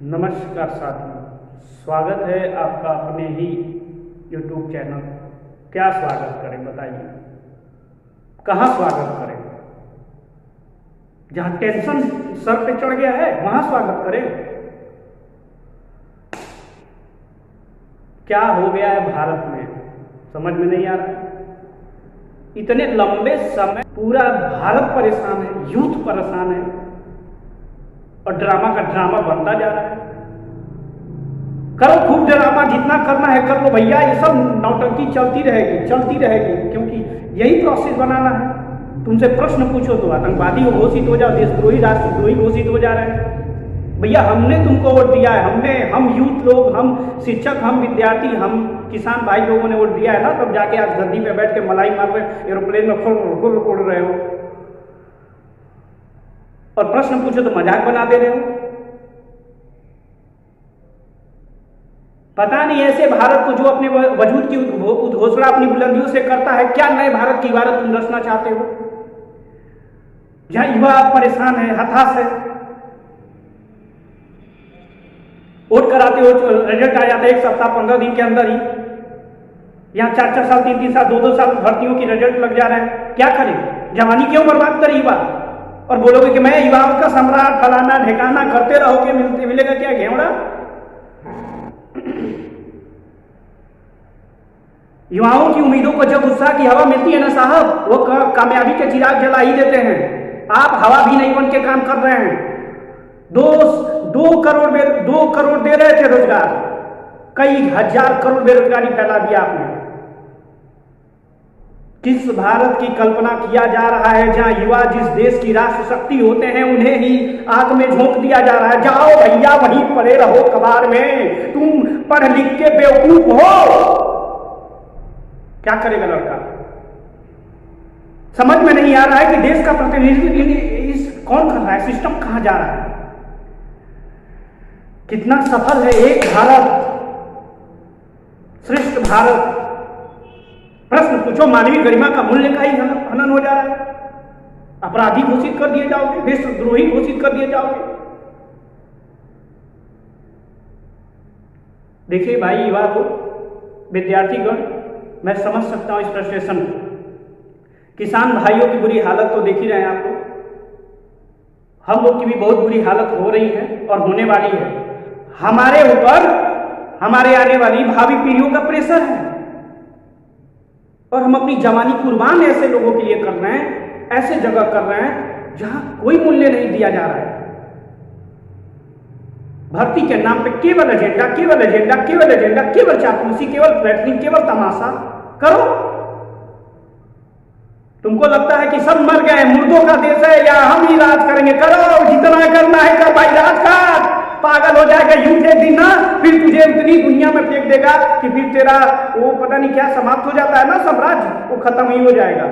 नमस्कार साथियों, स्वागत है आपका अपने ही YouTube चैनल। क्या स्वागत करें बताइए, कहाँ स्वागत करें? जहाँ टेंशन सर पे चढ़ गया है वहाँ स्वागत करें? क्या हो गया है भारत में समझ में नहीं आ रहा। इतने लंबे समय पूरा भारत परेशान है, यूथ परेशान है और ड्रामा का ड्रामा बनता जा रहा है। करो खूब ड्रामा, जितना करना है कर लो भैया, ये सब नौटंकी चलती रहेगी क्योंकि यही प्रोसेस बनाना है। तुमसे प्रश्न पूछो तो आतंकवादी घोषित हो जाओ, देशद्रोही राष्ट्रद्रोही घोषित हो जा रहे हैं। भैया हमने तुमको वोट दिया है, हम यूथ लोग, हम शिक्षक, हम विद्यार्थी, हम किसान भाई लोगों ने वोट दिया है ना, तब जाके आज गद्दी पे बैठ के मलाई मार रहे, एरोप्लेन में फुल उड़ रहे हो और प्रश्न पूछो तो मजाक बना दे रहे हो। पता नहीं ऐसे भारत को जो अपने वजूद की उद्घोषणा अपनी बुलंदियों से करता है, क्या नए भारत की इबारत तुम रचना चाहते हो जहां युवा परेशान है, हताश है? वोट कराते हो, रिजल्ट आ जाता है 1 सप्ताह 15 दिन के अंदर ही। यहाँ 4-4 साल 3-3 साल 2-2 साल भर्तियों की रिजल्ट लग जा रहा है। क्या करें? जवानी क्यों बर्बाद करे युवा? और बोलोगे कि मैं युवाओं का सम्राट, फलाना ढेकाना, करते रहोगे, मिलेगा क्या घेवड़ा? युवाओं की उम्मीदों को जब उत्साह की हवा मिलती है ना साहब, वो कामयाबी के चिराग जला ही देते हैं। आप हवा भी नहीं बन के काम कर रहे हैं। 2 करोड़ दे रहे थे रोजगार, कई हजार करोड़ बेरोजगारी फैला दिया आपने। किस भारत की कल्पना किया जा रहा है जहां युवा जिस देश की राष्ट्र शक्ति होते हैं उन्हें ही आग में झोंक दिया जा रहा है? जाओ भैया वहीं पड़े रहो कबाड़ में, तुम पढ़ लिख के बेवकूफ हो। क्या करेगा लड़का? समझ में नहीं आ रहा है कि देश का प्रतिनिधित्व कौन कर रहा है, सिस्टम कहां जा रहा है, कितना सफल है एक भारत श्रेष्ठ भारत। प्रश्न पूछो, मानवीय गरिमा का मूल्य का ही हनन हो जा रहा है। अपराधी घोषित कर दिए जाओगे, देशद्रोही घोषित कर दिए जाओगे। देखिए भाई, युवा को, विद्यार्थीगण, मैं समझ सकता हूं इस फ्रस्ट्रेशन को। किसान भाइयों की बुरी हालत तो देख ही रहे हैं आप लोग, हम लोग की भी बहुत बुरी हालत हो रही है और होने वाली है। हमारे ऊपर हमारे आने वाली भावी पीढ़ियों का प्रेशर है और हम अपनी जवानी कुर्बान ऐसे लोगों के लिए कर रहे हैं, ऐसे जगह कर रहे हैं जहां कोई मूल्य नहीं दिया जा रहा है। भर्ती के नाम पे केवल एजेंडा, केवल चापलूसी, केवल फ्लैटनिंग, केवल तमाशा करो। तुमको लगता है कि सब मर गए, मुर्दों का देश है या हम ही राज करेंगे? करो, जितना करना है कर भाई, राज कर। पागल हो जाएगा यूथ एक दिन ना, फिर तुझे इतनी दुनिया में फेंक देगा कि फिर तेरा वो पता नहीं क्या समाप्त हो जाता है ना, साम्राज्य, वो खत्म ही हो जाएगा।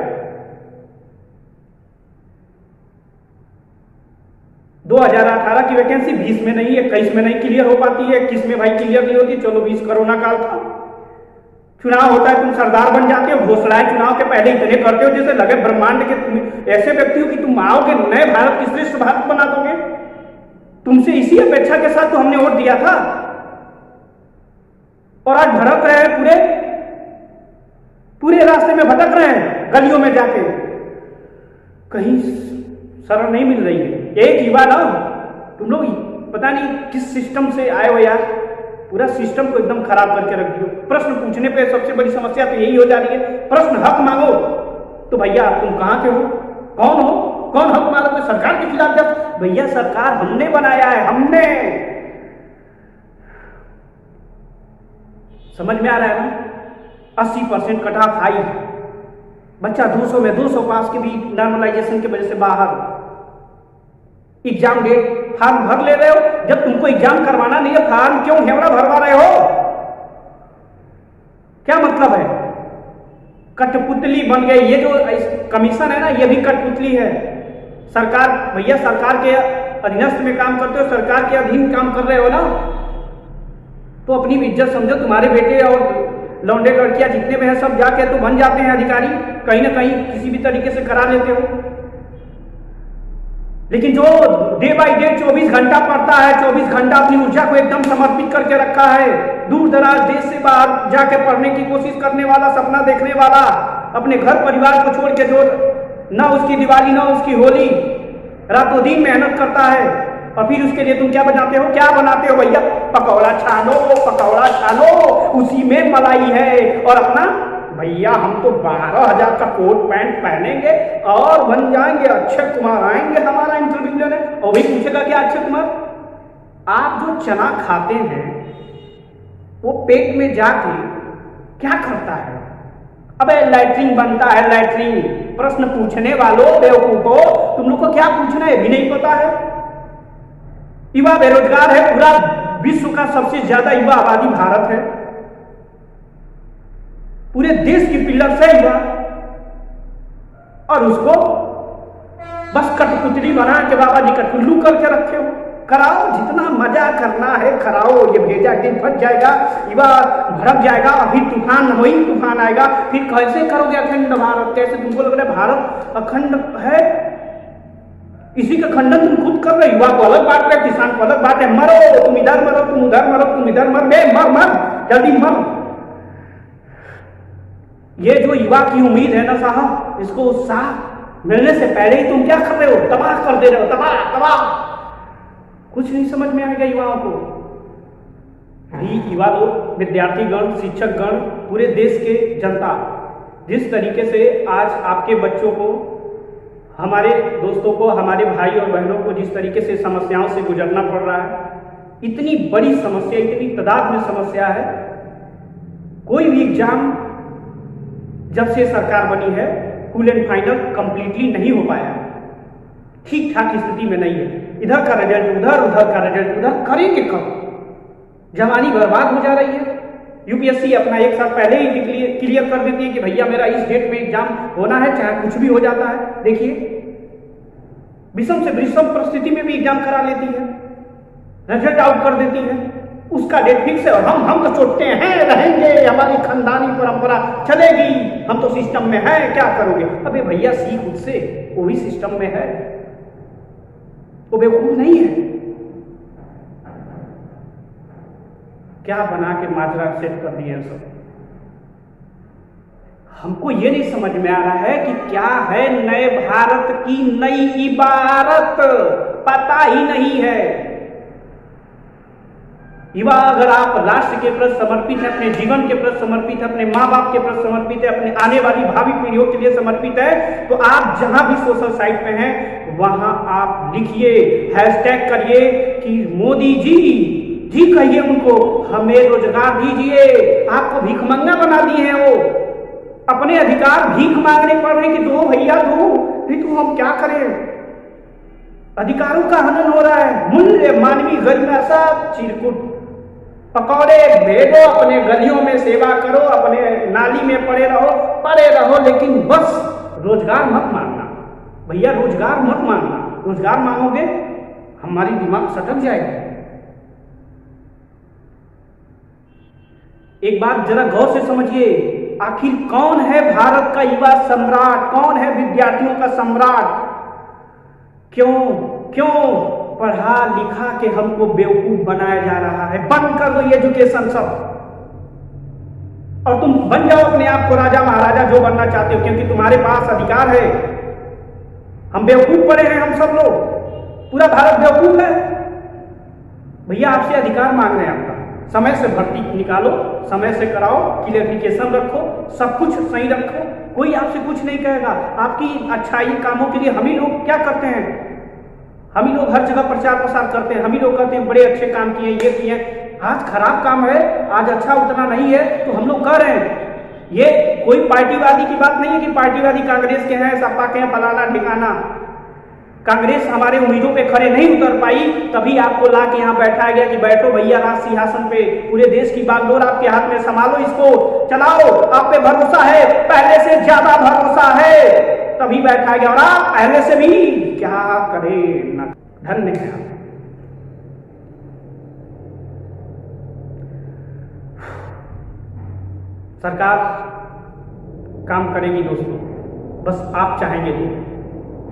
2018 की वैकेंसी 20 में नहीं, 21 में नहीं क्लियर हो पाती है, 21 में भाई क्लियर नहीं होती। चलो 20 कोरोना काल था, चुनाव होता है, तुम सरदार बन जाते हो, घोषणाएं चुनाव के पहले इतने करते हो जैसे लगे ब्रह्मांड के तुम ऐसे व्यक्ति हो कि तुम आओगे नए भारत की श्रेष्ठ भारत बना दोगे। तुमसे इसी अपेक्षा के साथ तो हमने वोट दिया था और आज भटक रहे हैं, पूरे रास्ते में भटक रहे हैं, गलियों में जाके कहीं शरण नहीं मिल रही है। एक युवा ना, तुम लोग पता नहीं किस सिस्टम से आए हो यार, पूरा सिस्टम को एकदम खराब करके रख दियो। प्रश्न पूछने पे सबसे बड़ी समस्या तो यही हो जा रही है, प्रश्न हक मांगो तो भैया तुम कहां के हो, कौन हो, कौन हक मांगोगे? सरकार के खिलाफ? जब भैया सरकार हमने बनाया है, हमने। समझ में आ रहा है ना? 80% कट ऑफ हाई, बच्चा 200 में 200 पास के भी नॉर्मलाइजेशन की वजह से बाहर। एग्जाम डेट फॉर्म भर ले रहे हो, जब तुमको एग्जाम करवाना नहीं है फॉर्म क्यों घेवड़ा भरवा रहे हो? क्या मतलब है? कठपुतली बन गए। ये जो कमीशन है ना, ये भी कठपुतली है। सरकार, भैया सरकार के अधीनस्थ में काम करते हो, सरकार के अधीन काम कर रहे हो ना, तो अपनी इज्जत समझो। तुम्हारे बेटे और लौंडे लड़कियां जितने में है सब जाके तो बन जाते हैं अधिकारी, कहीं ना कहीं किसी भी तरीके से करा लेते हो। लेकिन जो डे बाई डे 24 घंटा पढ़ता है, 24 घंटा अपनी ऊर्जा को एकदम समर्पित करके रखा है, दूर दराज देश से बाहर जाके पढ़ने की कोशिश करने वाला, सपना देखने वाला, अपने घर परिवार को छोड़ के, जो ना उसकी दिवाली ना उसकी होली, रातों दिन मेहनत करता है, और फिर उसके लिए तुम क्या बनाते हो? क्या बनाते हो भैया? पकौड़ा छानो, पकौड़ा छानो, उसी में मलाई है, और अपना भैया हम तो 12,000 का कोट पैंट पहनेंगे और बन जाएंगे, अक्षय कुमार आएंगे हमारा इंटरव्यू लेने, और भी पूछेगा क्या अक्षय कुमार? आप जो चना खाते हैं वो पेट में जाके क्या करता है? अबे लैट्रिन बनता है, लैट्रिन। प्रश्न पूछने वालों बेवकूफों, तुम लोग को क्या पूछना है भी नहीं पता है। युवा बेरोजगार है, पूरा विश्व का सबसे ज्यादा युवा आबादी भारत है, पूरे देश की पिलर से युवा, और उसको बस कठपुतली बना के बाबा जी का टुल्लू करके रखे हो। कराओ, जितना मजा करना है कराओ, ये भेजा एक दिन फट जाएगा, युवा भड़क जाएगा, अभी तूफान वही तूफान आएगा, फिर कैसे करोगे अखंड भारत? कैसे तुमको लग रहा है भारत अखंड है? इसी का खंडन तुम खुद कर रहे, युवा को अलग बांट रहे, किसान को अलग बांट रहे, मरो तुम इधर, मरो तुम उधर, मरो तुम इधर, मर बे मर मर जल्दी मर। ये जो युवा की उम्मीद है ना साहब, इसको उत्साह मिलने से पहले ही तुम क्या कर रहे हो? तबाह कर दे रहे हो, तबाह तबाह। कुछ नहीं समझ में आएगा युवाओं को। भी युवा लोग, विद्यार्थीगण, शिक्षकगण, पूरे देश के जनता, जिस तरीके से आज आपके बच्चों को, हमारे दोस्तों को, हमारे भाई और बहनों को जिस तरीके से समस्याओं से गुजरना पड़ रहा है, इतनी बड़ी समस्या, इतनी तादाद में समस्या है। कोई भी एग्जाम जब से सरकार बनी है फुल एंड फाइनल कंप्लीटली नहीं हो पाया, ठीक ठाक स्थिति में नहीं है। इधर का रिजल्ट उधर, उधर का रिजल्ट उधर, करेंगे कब? जवानी बर्बाद हो जा रही है। यूपीएससी अपना एक साल पहले ही क्लियर कर देती है कि भैया मेरा इस डेट में एग्जाम होना है, चाहे कुछ भी हो जाता है। देखिए, विषम से विषम परिस्थिति में भी एग्जाम करा लेती है, रिजल्ट आउट कर देती है, उसका डेट फिक्स है, और हम तो सोचते हैं रहेंगे, हमारी खानदानी परंपरा चलेगी, हम तो सिस्टम में है, क्या करोगे? अबे भैया सीख खुद से, वो भी सिस्टम में है, वो बेवकूफ नहीं है। क्या बना के माजरा सेट कर दिए सब। हमको ये नहीं समझ में आ रहा है कि क्या है नए भारत की नई इबारत, पता ही नहीं है। युवा, अगर आप राष्ट्र के प्रति समर्पित है, अपने जीवन के प्रति समर्पित है, अपने माँ बाप के प्रति समर्पित है, अपने आने वाली भावी पीढ़ियों के लिए समर्पित है, तो आप जहां भी सोशल साइट पे हैं वहां आप लिखिए, हैशटैग करिए कि मोदी जी कहिए उनको, हमें रोजगार दीजिए। आपको भिखमंगा बना दिए हैं वो, अपने अधिकार भीख मांगने पड़ रहे कि दो भैया दो, नहीं तो हम क्या करें? अधिकारों का हनन हो रहा है, मूल्य मानवीय गरिमा सब चिरकुट। पकौड़े भेदो, अपने गलियों में सेवा करो, अपने नाली में पड़े रहो, लेकिन बस रोजगार मत मांगना भैया, रोजगार मत मांगना। रोजगार मांगोगे हमारी दिमाग सटक जाएगा। एक बात जरा गौर से समझिए, आखिर कौन है भारत का युवा सम्राट? कौन है विद्यार्थियों का सम्राट? क्यों पढ़ा लिखा के हमको बेवकूफ बनाया जा रहा है? बंद कर दो ये एजुकेशन सब, और तुम बन जाओ अपने आप को राजा महाराजा जो बनना चाहते हो, क्योंकि तुम्हारे पास अधिकार है। हम बेवकूफ पड़े हैं, हम सब लोग, पूरा भारत बेवकूफ है। भैया आपसे अधिकार मांग रहे हैं आपका, समय से भर्ती निकालो, समय से कराओ, क्लियरिफिकेशन रखो, सब कुछ सही रखो, कोई आपसे कुछ नहीं कहेगा। आपकी अच्छाई कामों के लिए हम ही लोग क्या करते हैं? हम ही लोग हर जगह प्रचार प्रसार करते हैं, हम ही लोग कहते हैं बड़े अच्छे काम किए, ये किए। आज खराब काम है, आज अच्छा उतना नहीं है, तो हम लोग कर रहे हैं। ये कोई पार्टीवादी की बात नहीं है कि पार्टीवादी कांग्रेस के हैं, सपा के हैं, फलाना ठिकाना। कांग्रेस हमारे उम्मीदों पे खड़े नहीं उतर पाई, तभी आपको ला के यहाँ बैठाया गया कि बैठो भैया राज सिंहासन पे, पूरे देश की बागडोर आपके हाथ में, संभालो इसको, चलाओ, आप पे भरोसा है, पहले से ज्यादा भरोसा है, तभी बैठाया गया। और आप पहले से भी क्या करें न, धन्य है। सरकार काम करेगी दोस्तों, बस आप चाहेंगे तो।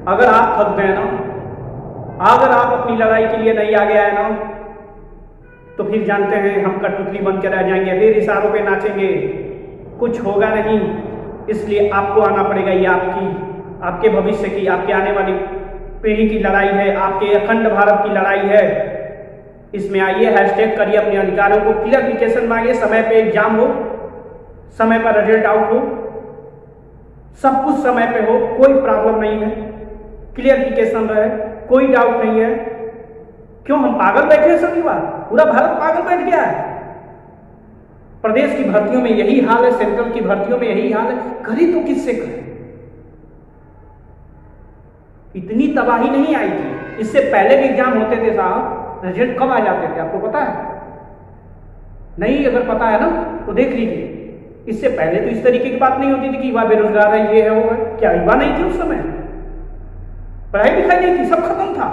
अगर आप थक गए ना, अगर आप अपनी लड़ाई के लिए नहीं आगे आए ना, तो फिर जानते हैं हम कठपुतली बन के रह जाएंगे, फिर इशारों पे नाचेंगे, कुछ होगा नहीं। इसलिए आपको आना पड़ेगा। ये आपके भविष्य की, आपके आने वाली पीढ़ी की लड़ाई है, आपके अखंड भारत की लड़ाई है। इसमें आइए, हैशटैग करिए, अपने अधिकारों को क्लियरिफिकेशन मांगिए, समय पे एग्जाम हो, समय पर रिजल्ट आउट हो, सब कुछ समय पे हो, कोई प्रॉब्लम नहीं है, क्लियरिफिकेशन रहे, कोई डाउट नहीं है। क्यों हम पागल बैठे हैं सभी बार? पूरा भारत पागल बैठ गया है। प्रदेश की भर्तियों में यही हाल है, सेंट्रल की भर्तियों में यही हाल है, करें तो किससे करें? इतनी तबाही नहीं आई थी। इससे पहले भी एग्जाम होते थे साहब, रिजल्ट कब आ जाते थे आपको पता है? नहीं, अगर पता है ना तो देख लीजिए। इससे पहले तो इस तरीके की बात नहीं होती थी कि युवा बेरोजगार है, ये है, वो है। क्या युवा नहीं थे उस समय? पढ़ाई लिखाई नहीं थी, सब खत्म था।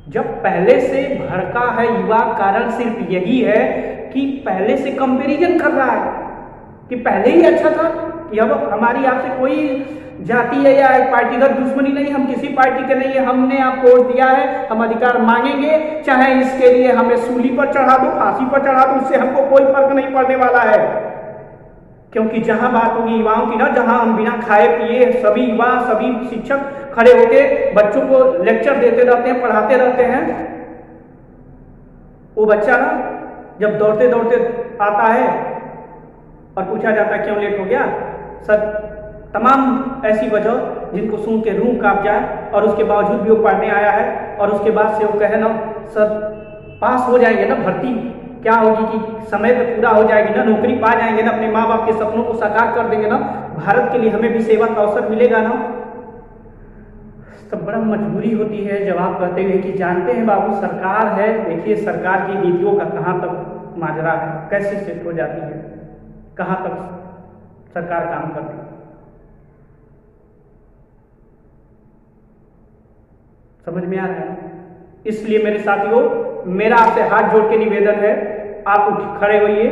जब पहले से भड़का है युवा, कारण सिर्फ यही है कि पहले से कंपैरिजन कर रहा है कि पहले ही अच्छा था, कि अब हमारी आपसे कोई जाति है या पार्टीगत दुश्मनी नहीं, हम किसी पार्टी के नहीं है, हमने आपको वोट दिया है, हम अधिकार मांगेंगे, चाहे इसके लिए हमें सूली पर चढ़ा दो, फांसी पर चढ़ा दो, उससे हमको कोई फर्क नहीं पड़ने वाला है। क्योंकि जहां बात होगी युवाओं की ना, जहां हम बिना खाए पिए सभी युवा, सभी शिक्षक खड़े होके बच्चों को लेक्चर देते रहते हैं, पढ़ाते रहते हैं, वो बच्चा ना जब दौड़ते दौड़ते आता है और पूछा जाता है क्यों लेट हो गया, सर तमाम ऐसी वजह जिनको सुन के रूह कांप जाए, और उसके बावजूद भी वो पढ़ने आया है, और उसके बाद से वो कहे ना सर पास हो जाएंगे ना, भर्ती क्या होगी कि समय पे पूरा हो जाएगी ना, नौकरी पा जाएंगे ना, अपने माँ बाप के सपनों को साकार कर देंगे ना, भारत के लिए हमें भी सेवा का अवसर मिलेगा ना। तब बड़ा मजबूरी होती है जवाब कहते हुए कि जानते हैं बाबू सरकार है, देखिए सरकार की नीतियों का कहाँ तक माजरा है, कैसे सेट हो जाती है, कहाँ तक सरकार काम करती है, समझ में आ रहा है? इसलिए मेरे साथियों, मेरा आपसे हाथ जोड़ के निवेदन है, आप उठ खड़े होइए,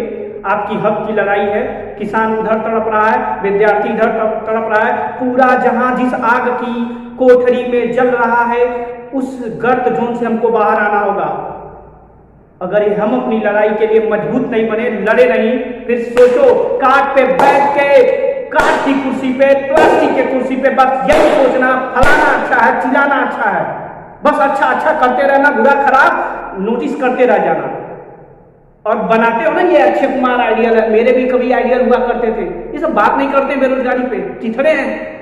आपकी हक की लड़ाई है। किसान उधर तड़प रहा है, विद्यार्थी इधर तड़प रहा है, पूरा जहां जिस आग की कोठरी में जल रहा है, उस गर्त जोन से हमको बाहर आना होगा। अगर हम अपनी लड़ाई के लिए मजबूत नहीं बने, लड़े नहीं, फिर सोचो काट पे बैठ के, काट की कुर्सी पे, प्लास्टिक के कुर्सी पे बस यही सोचना फलाना अच्छा है, चिल्लाना अच्छा है, बस अच्छा अच्छा करते रहना, बुरा खराब नोटिस करते रह जाना। और बनाते हो ना ये अक्षय कुमार आइडियल है, मेरे भी कभी आइडियल हुआ करते थे, ये सब बात नहीं करते बेरोजगारी पे, चिथड़े हैं।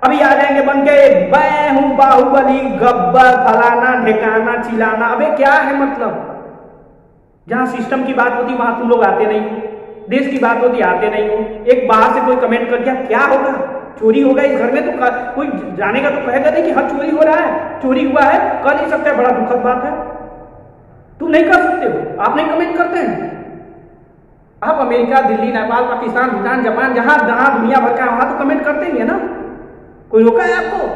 अभी आ जाएंगे बन के मैं हूं बाहुबली, गब्बर, फलाना ढेकाना, चिलाना। अबे क्या है मतलब? जहां सिस्टम की बात होती वहां तुम लोग आते नहीं हो, देश की बात होती आते नहीं हो। एक बाहर से कोई कमेंट कर दिया, क्या होगा, चोरी होगा इस घर में, तो कोई जानेगा तो कहेगा नहीं कि हाँ चोरी हो रहा है, चोरी हुआ है, कर नहीं सकते, बड़ा दुखद बात है। तुम नहीं कर सकते हो, आप नहीं कमेंट करते हैं। आप अमेरिका, दिल्ली, नेपाल, पाकिस्तान, भूटान, जापान, जहां जहां दुनिया भर का वहां तो कमेंट करते ही है ना, कोई रोका है आपको?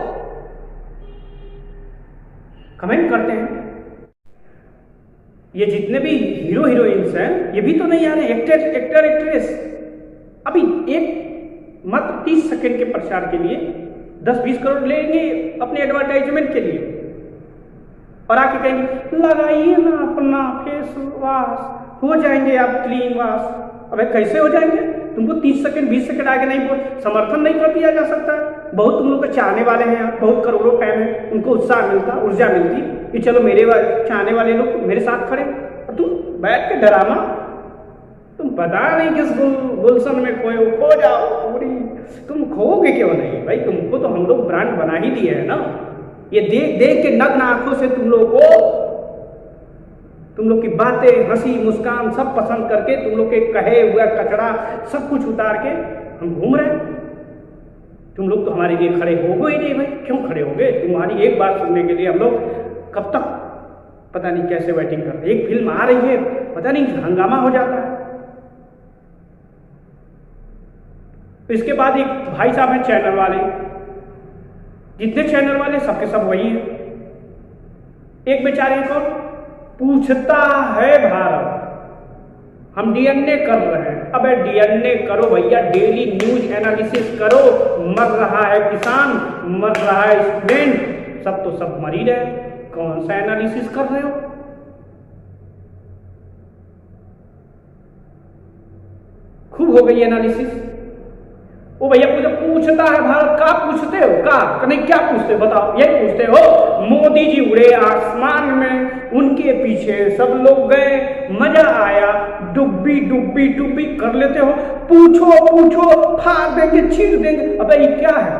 कमेंट करते हैं। ये जितने भी हीरो हीरोइंस हैं, ये भी तो नहीं आ रहे, एक्टर एक्ट्रेस, अभी एक मात्र 30 सेकंड के प्रचार के लिए 10-20 करोड़ लेंगे अपने एडवर्टाइजमेंट के लिए, और आके कहेंगे लगाइए ना अपना फेस वॉश, हो जाएंगे आप क्लीन वॉश। अबे कैसे हो जाएंगे? तुमको 30 सेकंड 20 सेकंड आगे नहीं समर्थन नहीं कर दिया जा सकता? बहुत तुम लोग के चाहने वाले हैं, बहुत करोड़ों फैन हैं, उनको उत्साह मिलता, ऊर्जा मिलती कि चलो मेरे चाहने वाले लोग मेरे साथ खड़े, और तुम बैठ के डरामा, तुम पता नहीं किस गुलशन में खो जाओ पूरी। तुम खोओगे क्यों नहीं भाई? तुमको तो हम लोग ब्रांड बना ही दिए है ना। ये देख देख के नग्न आंखों से तुम लोग की बातें, हंसी मुस्कान सब पसंद करके, तुम लोग के कहे हुआ कचरा सब कुछ उतार के हम घूम रहे हैं। तुम लोग तो हमारे लिए खड़े हो ही नहीं भाई। क्यों खड़े हो गए? तुम्हारी एक बात सुनने के लिए हम लोग कब तक पता नहीं कैसे वेटिंग करते। एक फिल्म आ रही है, पता नहीं हंगामा हो जाता है। तो इसके बाद एक भाई साहब हैं चैनल वाले, जितने चैनल वाले सबके सब वही है। एक बेचारे को पूछता है भारत, हम डीएनए कर रहे हैं। अबे डीएनए करो भैया, डेली न्यूज एनालिसिस करो। मर रहा है किसान, मर रहा है स्टूडेंट, सब तो सब मर ही रहे, कौन सा एनालिसिस कर रहे हो? खूब हो गई एनालिसिस। वो भैया मुझे पूछता है भारत का, पूछते हो का नहीं, क्या पूछते हो बताओ? यही पूछते हो मोदी जी उड़े आसमान में, उनके पीछे सब लोग गए, मजा आया, डुब्बी डुब्बी डुब्बी कर लेते हो। पूछो पूछो, फाड़ देंगे, छीन देंगे। अबे ये क्या है?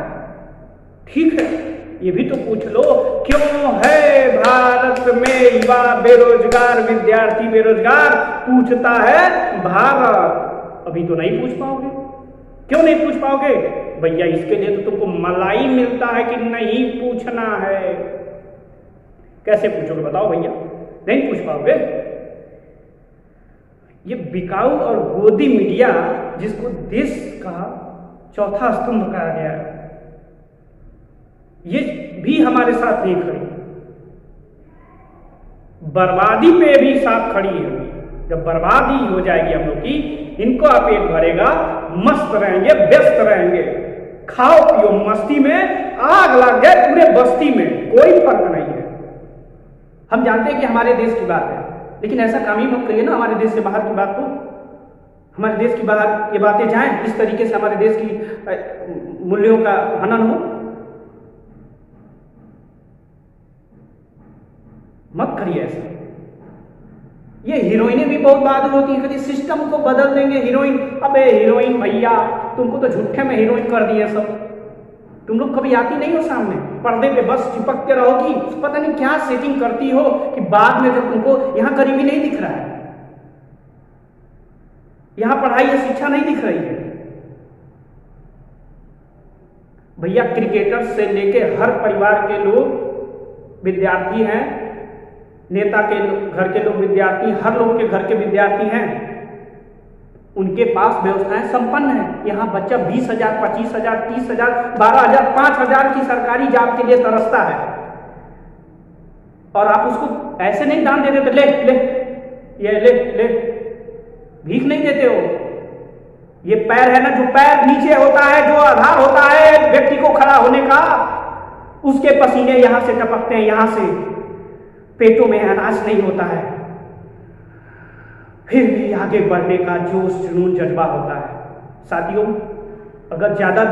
ठीक है, ये भी तो पूछ लो, क्यों है भारत में युवा बेरोजगार, विद्यार्थी बेरोजगार? पूछता है भारत। अभी तो नहीं पूछ पाओगे। क्यों नहीं पूछ पाओगे? भैया इसके लिए तो तुमको मलाई मिलता है कि नहीं पूछना है। कैसे पूछोगे बताओ भैया? नहीं पूछ पाओगे। ये बिकाऊ और गोदी मीडिया, जिसको देश का चौथा स्तंभ कहा गया है, ये भी हमारे साथ नहीं खड़ी, बर्बादी पे भी साथ खड़ी है। जब बर्बादी हो जाएगी हम लोग की, इनको पेट भरेगा, मस्त रहेंगे, व्यस्त रहेंगे, खाओ पियो मस्ती में, आग लग जाए पूरे बस्ती में, कोई फर्क नहीं है। हम जानते हैं कि हमारे देश की बात है, लेकिन ऐसा काम ही मत करिए ना हमारे देश से बाहर की बात को। हमारे देश की बाहर ये बातें जाएं, इस तरीके से हमारे देश की मूल्यों का हनन हो, मत करिए ऐसा। ये हीरोइनें भी बहुत बहादुर होती हैं, कभी सिस्टम को बदल देंगे हीरोइन। अबे हीरोइन भैया, तुमको तो झूठे में हीरोइन कर दिए सब। तुम लोग कभी आती नहीं हो सामने, पर्दे पे बस चिपक के रहोगी, पता नहीं क्या सेटिंग करती हो कि बाद में जब तुमको यहाँ गरीबी नहीं दिख रहा है, यहाँ पढ़ाई या शिक्षा नहीं दिख रही है। भैया क्रिकेटर से लेके हर परिवार के लोग विद्यार्थी हैं, नेता के घर के लोग विद्यार्थी, हर लोग के घर के विद्यार्थी हैं, उनके पास व्यवस्थाएं संपन्न है। यहाँ बच्चा 20,000, 25,000, 30,000, 12,000, 5,000 की सरकारी जॉब के लिए तरसता है, और आप उसको ऐसे नहीं दान दे देते, ले ले ये ले ले, भीख नहीं देते हो। ये पैर है ना, जो पैर नीचे होता है, जो आधार होता है व्यक्ति को खड़ा होने का, उसके पसीने यहां से टपकते हैं, यहां से पेटों में अनाज नहीं होता है, फिर भी आगे बढ़ने का जोश, जुनून, जज्बा होता है। साथियों, अगर ज्यादा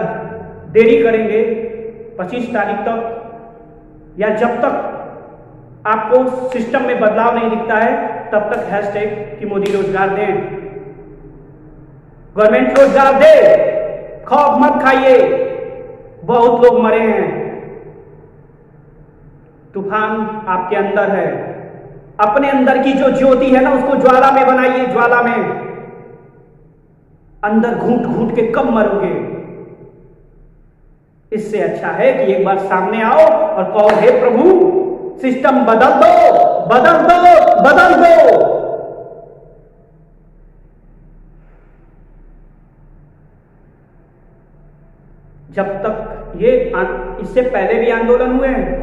देरी करेंगे 25 तारीख तक, या जब तक आपको सिस्टम में बदलाव नहीं दिखता है, तब तक हैशटैग कि मोदी रोजगार दें, गवर्नमेंट रोजगार दे, खौफ मत खाइए, बहुत लोग मरे हैं। तूफान आपके अंदर है, अपने अंदर की जो ज्योति है ना, उसको ज्वाला में बनाइए, ज्वाला में अंदर घूट घूट के कब मरोगे। इससे अच्छा है कि एक बार सामने आओ और कहो, हे प्रभु सिस्टम बदल दो, बदल दो, बदल दो। जब तक ये, इससे पहले भी आंदोलन हुए हैं,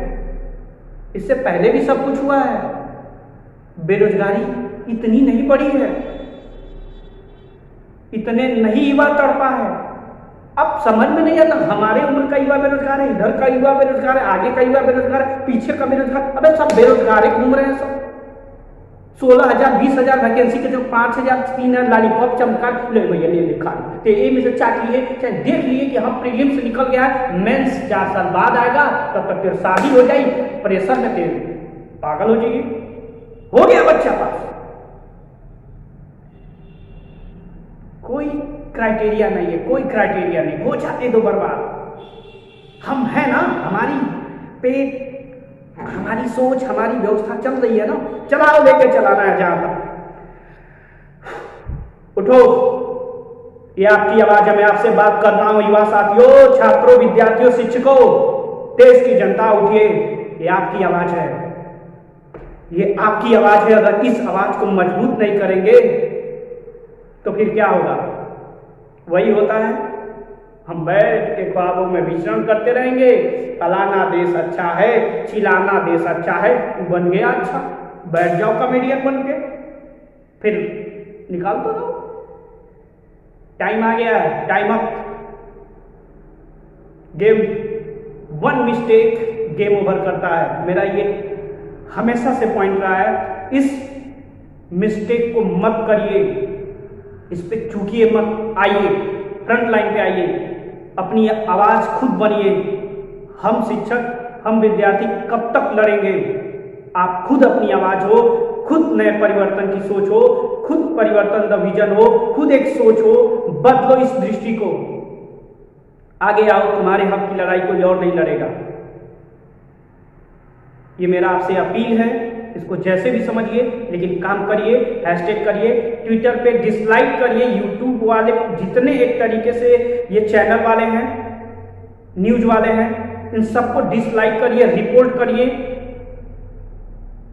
इससे पहले भी सब कुछ हुआ है, बेरोजगारी इतनी नहीं बढ़ी है, इतने नहीं युवा तड़पा है। अब समझ में नहीं आता, हमारे उम्र का युवा बेरोजगार है, इधर का युवा बेरोजगार है, आगे का युवा बेरोजगार है, पीछे का बेरोजगार, अबे सब बेरोजगार घूम रहे हैं सब। 16,000, 20,000 वैकेंसी के जो 5,000 3,000 लॉलीपॉप चमका ले भैया, ले लिखा तो ए में से चाट लिए, चाहे देख लिए कि हम प्रीलिम्स से निकल गया है, मेंस 4 साल बाद आएगा, तब तक फिर शादी हो जाएगी, प्रेशर में तेल पागल हो जाएगी, हो गया बच्चा पास। कोई क्राइटेरिया नहीं है, कोई क्राइटेरिया नहीं, हो जाते दो बर्बाद। हम है ना, हमारी पेट, हमारी सोच, हमारी व्यवस्था चल रही है ना, चलाओ, लेके चलाना है जहां तक। उठो, ये आपकी आवाज है, मैं आपसे बात कर रहा हूं युवा साथियों, छात्रों, विद्यार्थियों, शिक्षकों, देश की जनता उठिए, ये आपकी आवाज है, ये आपकी आवाज है। अगर इस आवाज को मजबूत नहीं करेंगे तो फिर क्या होगा? वही होता है, हम बैठ के ख्वाबों में विचरण करते रहेंगे, फलाना देश अच्छा है, चिलाना देश अच्छा है, बन गया अच्छा, बैठ जाओ कॉमेडियन बन के, फिर निकाल तो दो। टाइम आ गया है, time up. Game, one mistake game over करता है। मेरा ये हमेशा से पॉइंट रहा है, इस मिस्टेक को मत करिए, इस पे चूकिए मत। आइए फ्रंट लाइन पे आइए, अपनी आवाज खुद बनिए। हम शिक्षक, हम विद्यार्थी कब तक लड़ेंगे? आप खुद अपनी आवाज हो, खुद नए परिवर्तन की सोच हो, खुद परिवर्तन द विजन हो, खुद एक सोच हो, बदलो इस दृष्टि को। आगे आओ, तुम्हारे हक की लड़ाई कोई और नहीं लड़ेगा। ये मेरा आपसे अपील है, इसको जैसे भी समझिए, लेकिन काम करिए, हैशटैग करिए, ट्विटर पे डिसलाइक करिए। यूट्यूब वाले जितने एक तरीके से ये चैनल वाले हैं, न्यूज वाले हैं, इन सबको डिसलाइक करिए, रिपोर्ट करिए।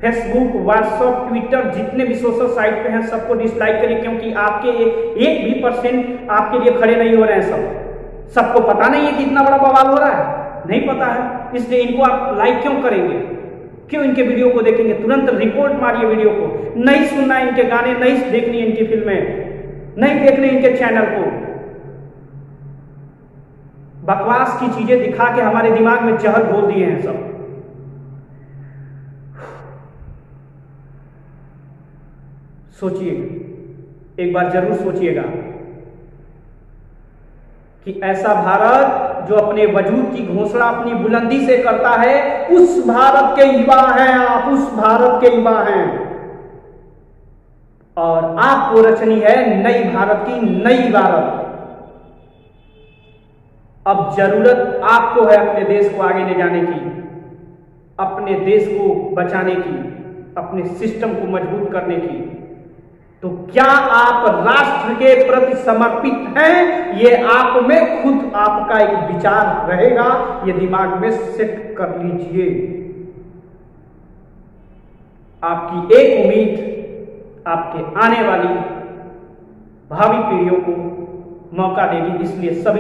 फेसबुक, व्हाट्सएप, ट्विटर, जितने भी सोशल साइट पे हैं, सबको डिसलाइक करिए, क्योंकि आपके एक भी परसेंट आपके लिए खड़े नहीं हो रहे हैं। सबको पता नहीं है कि इतना बड़ा बवाल हो रहा है, नहीं पता है, इसलिए इनको आप लाइक क्यों करेंगे? क्यों इनके वीडियो को देखेंगे? तुरंत रिपोर्ट मारिए वीडियो को। नहीं सुनना है इनके गाने, नहीं देखनी है इनकी फिल्में, नहीं देखने इनके चैनल को। बकवास की चीजें दिखा के हमारे दिमाग में जहर घोल दिए हैं सब। सोचिए, एक बार जरूर सोचिएगा कि ऐसा भारत जो अपने वजूद की घोषणा अपनी बुलंदी से करता है, उस भारत के युवा हैं आप, उस भारत के युवा हैं। और आपको रचनी है नई भारत की, नई भारत। अब जरूरत आपको है अपने देश को आगे ले जाने की, अपने देश को बचाने की, अपने सिस्टम को मजबूत करने की। तो क्या आप राष्ट्र के प्रति समर्पित हैं? ये आप में खुद आपका एक विचार रहेगा, ये दिमाग में सेट कर लीजिए। आपकी एक उम्मीद आपके आने वाली भावी पीढ़ियों को मौका देगी, इसलिए सभी